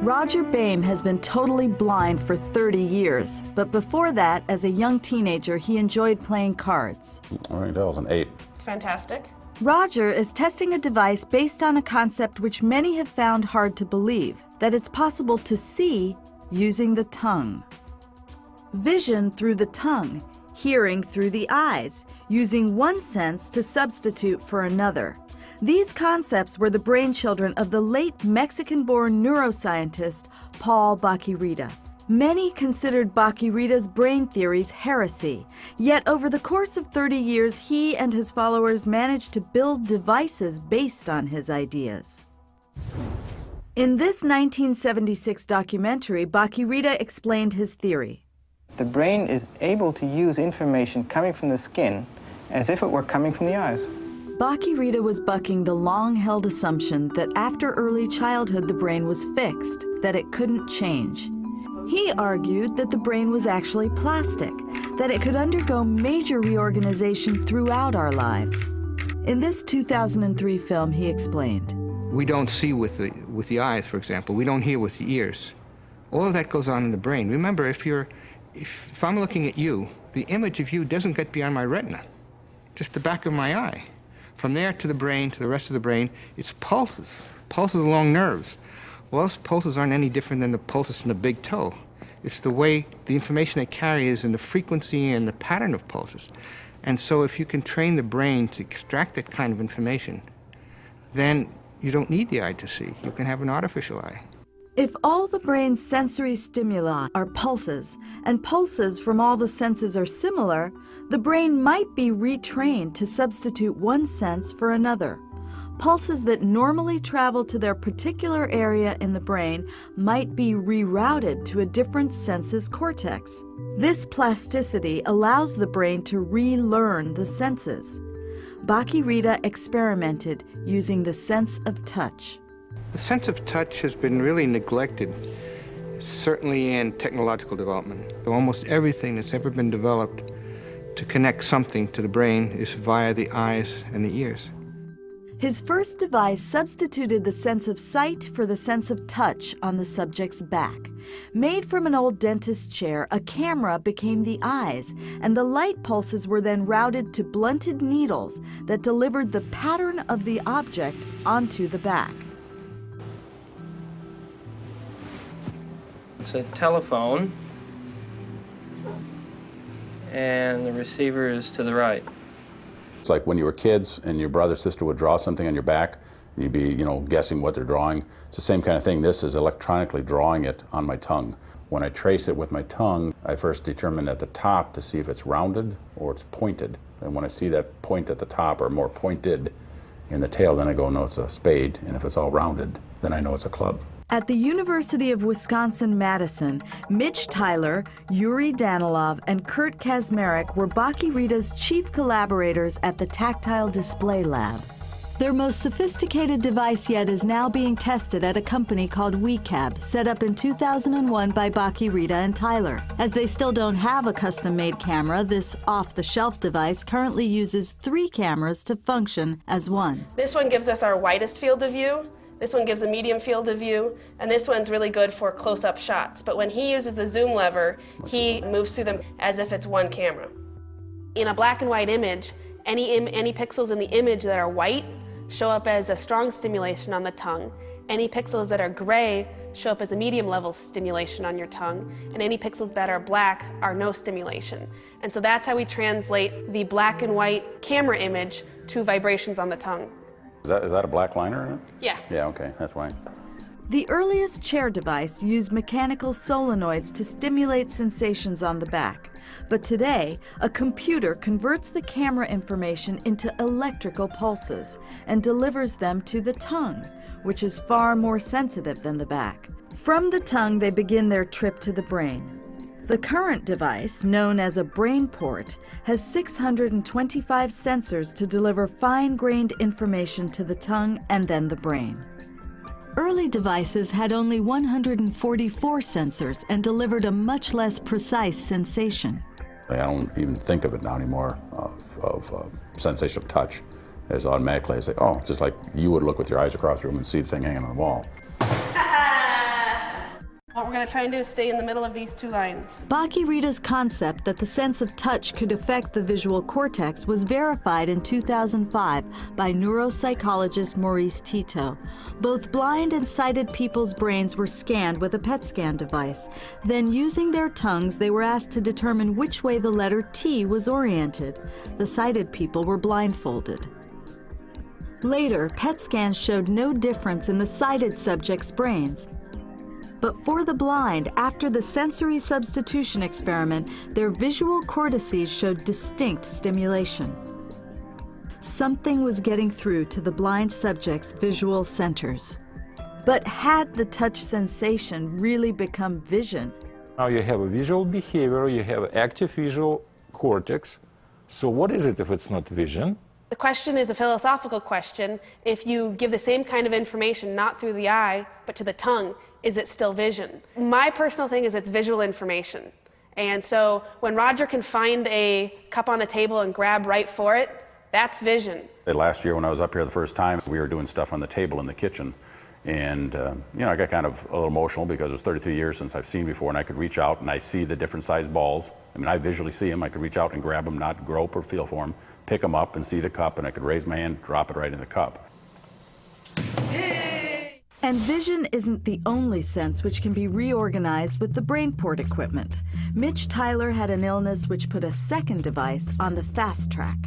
Roger Boehm has been totally blind for 30 years, but before that, as a young teenager, he enjoyed playing cards. I think that was an 8. It's fantastic. Roger is testing a device based on a concept which many have found hard to believe, that it's possible to see using the tongue. Vision through the tongue, hearing through the eyes, using one sense to substitute for another. These concepts were the brainchildren of the late Mexican-born neuroscientist Paul Bach-y-Rita. Many considered Bach-y-Rita's brain theories heresy, yet over the course of 30 years, he and his followers managed to build devices based on his ideas. In this 1976 documentary, Bach-y-Rita explained his theory. The brain is able to use information coming from the skin as if it were coming from the eyes. Bach-y-Rita was bucking the long-held assumption that after early childhood the brain was fixed, that it couldn't change. He argued that the brain was actually plastic, that it could undergo major reorganization throughout our lives. In this 2003 film, he explained. We don't see with the eyes, for example. We don't hear with the ears. All of that goes on in the brain. Remember, if I'm looking at you, the image of you doesn't get beyond my retina, just the back of my eye. From there to the brain, to the rest of the brain, it's pulses along nerves. Well, those pulses aren't any different than the pulses from the big toe. It's the way the information they carry is in the frequency and the pattern of pulses. And so if you can train the brain to extract that kind of information, then you don't need the eye to see. You can have an artificial eye. If all the brain's sensory stimuli are pulses, and pulses from all the senses are similar, the brain might be retrained to substitute one sense for another. Pulses that normally travel to their particular area in the brain might be rerouted to a different sense's cortex. This plasticity allows the brain to relearn the senses. Bach-y-Rita experimented using the sense of touch. The sense of touch has been really neglected, certainly in technological development. Almost everything that's ever been developed to connect something to the brain is via the eyes and the ears. His first device substituted the sense of sight for the sense of touch on the subject's back. Made from an old dentist's chair, a camera became the eyes, and the light pulses were then routed to blunted needles that delivered the pattern of the object onto the back. It's a telephone, and the receiver is to the right. It's like when you were kids and your brother or sister would draw something on your back, and you'd be, guessing what they're drawing. It's the same kind of thing. This is electronically drawing it on my tongue. When I trace it with my tongue, I first determine at the top to see if it's rounded or it's pointed. And when I see that point at the top or more pointed in the tail, then I go, no, it's a spade. And if it's all rounded, then I know it's a club. At the University of Wisconsin-Madison, Mitch Tyler, Yuri Danilov, and Kurt Kaczmarek were Bach-y-Rita's chief collaborators at the Tactile Display Lab. Their most sophisticated device yet is now being tested at a company called WeCab, set up in 2001 by Bach-y-Rita and Tyler. As they still don't have a custom-made camera, this off-the-shelf device currently uses 3 cameras to function as one. This one gives us our widest field of view. This one gives a medium field of view, and this one's really good for close-up shots. But when he uses the zoom lever, he moves through them as if it's one camera. In a black and white image, any pixels in the image that are white show up as a strong stimulation on the tongue. Any pixels that are gray show up as a medium level stimulation on your tongue, and any pixels that are black are no stimulation. And so that's how we translate the black and white camera image to vibrations on the tongue. Is that a black liner in it? Yeah. Yeah, okay, that's fine. The earliest chair device used mechanical solenoids to stimulate sensations on the back. But today, a computer converts the camera information into electrical pulses and delivers them to the tongue, which is far more sensitive than the back. From the tongue, they begin their trip to the brain. The current device, known as a brain port, has 625 sensors to deliver fine-grained information to the tongue and then the brain. Early devices had only 144 sensors and delivered a much less precise sensation. I don't even think of it now anymore, of sensation of touch. As automatically I say, oh, just like you would look with your eyes across the room and see the thing hanging on the wall. going to try and do is stay in the middle of these two lines. Rita's concept that the sense of touch could affect the visual cortex was verified in 2005 by neuropsychologist Maurice Tito. Both blind and sighted people's brains were scanned with a PET scan device. Then, using their tongues, they were asked to determine which way the letter T was oriented. The sighted people were blindfolded. Later, PET scans showed no difference in the sighted subjects' brains. But for the blind, after the sensory substitution experiment, their visual cortices showed distinct stimulation. Something was getting through to the blind subjects' visual centers. But had the touch sensation really become vision? Now you have a visual behavior, you have active visual cortex. So what is it if it's not vision? The question is a philosophical question. If you give the same kind of information, not through the eye, but to the tongue, is it still vision? My personal thing is it's visual information. And so when Roger can find a cup on the table and grab right for it, that's vision. Last year when I was up here the first time, we were doing stuff on the table in the kitchen. And I got kind of a little emotional because it was 33 years since I've seen before, and I could reach out and I see the different sized balls. I mean, I visually see them. I could reach out and grab them, not grope or feel for them, pick them up and see the cup, and I could raise my hand, drop it right in the cup. And vision isn't the only sense which can be reorganized with the BrainPort equipment. Mitch Tyler had an illness which put a second device on the fast track.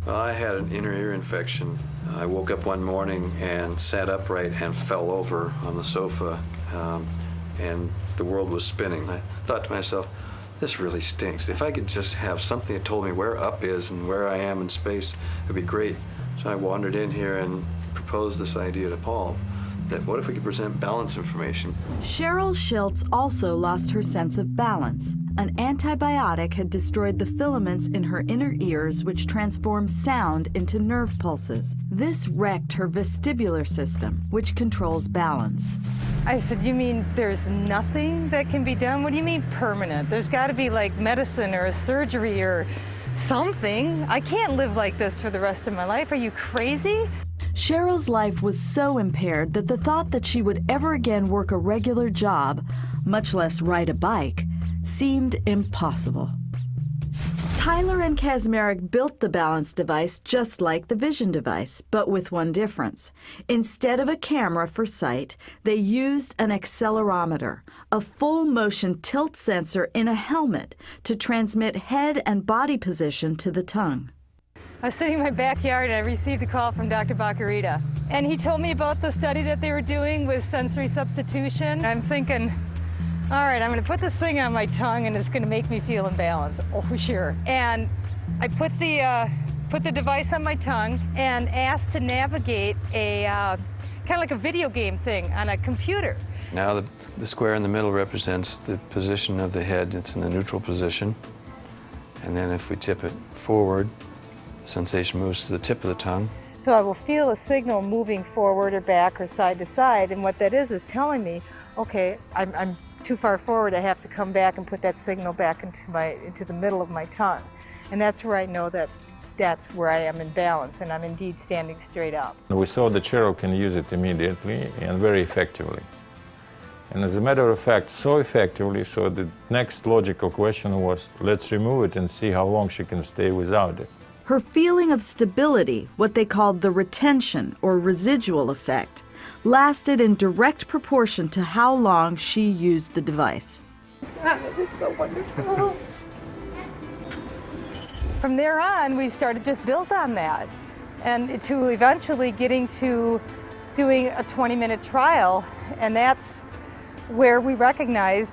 Well, I had an inner ear infection. I woke up one morning and sat upright and fell over on the sofa, and the world was spinning. I thought to myself, this really stinks. If I could just have something that told me where up is and where I am in space, it'd be great. So I wandered in here and proposed this idea to Paul, that what if we could present balance information? Cheryl Schiltz also lost her sense of balance. An antibiotic had destroyed the filaments in her inner ears, which transform sound into nerve pulses. This wrecked her vestibular system, which controls balance. I said, you mean there's nothing that can be done? What do you mean permanent? There's got to be like medicine or a surgery or something. I can't live like this for the rest of my life. Are you crazy? Cheryl's life was so impaired that the thought that she would ever again work a regular job, much less ride a bike, seemed impossible. Tyler and Kazmarek built the balance device just like the vision device, but with one difference. Instead of a camera for sight, they used an accelerometer, a full-motion tilt sensor in a helmet to transmit head and body position to the tongue. I was sitting in my backyard and I received a call from Dr. Bach, Rita. And he told me about the study that they were doing with sensory substitution. I'm thinking, all right, I'm going to put this thing on my tongue and it's going to make me feel in balance. Oh, sure. And I put the device on my tongue and asked to navigate a kind of like a video game thing on a computer. Now the square in the middle represents the position of the head. It's in the neutral position. And then if we tip it forward, the sensation moves to the tip of the tongue. So I will feel a signal moving forward or back or side to side, and what that is telling me, okay, I'm too far forward, I have to come back and put that signal back into the middle of my tongue. And that's where I know that that's where I am in balance, and I'm indeed standing straight up. We saw that Cheryl can use it immediately and very effectively. And as a matter of fact, so effectively, so the next logical question was, let's remove it and see how long she can stay without it. Her feeling of stability, what they called the retention or residual effect, lasted in direct proportion to how long she used the device. God, it's so wonderful. From there on, we started just built on that, and to eventually getting to doing a 20-minute trial, and that's where we recognized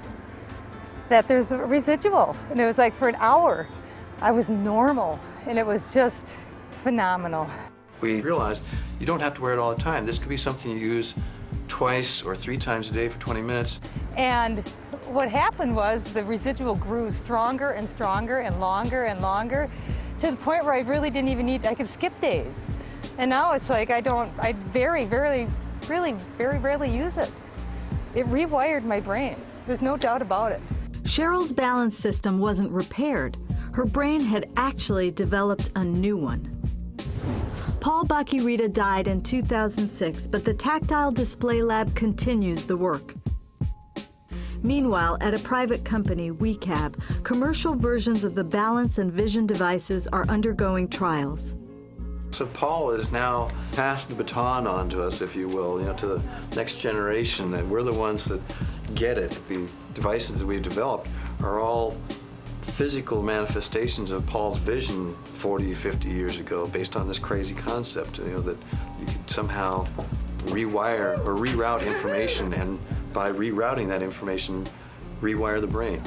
that there's a residual. And it was like for an hour, I was normal. And it was just phenomenal. We realized you don't have to wear it all the time. This could be something you use twice or 3 times a day for 20 minutes. And what happened was the residual grew stronger and stronger and longer, to the point where I really didn't even need, I could skip days. And now it's like I very rarely use it. It rewired my brain. There's no doubt about it. Cheryl's balance system wasn't repaired. Her brain had actually developed a new one. Paul Rita died in 2006, but the Tactile Display Lab continues the work. Meanwhile, at a private company, WeCab, commercial versions of the balance and vision devices are undergoing trials. So Paul has now passed the baton on to us, if you will, to the next generation, that we're the ones that get it. The devices that we've developed are all physical manifestations of Paul's vision 40, 50 years ago, based on this crazy concept, that you could somehow rewire or reroute information, and by rerouting that information, rewire the brain.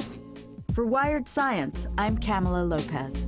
For Wired Science, I'm Kamala Lopez.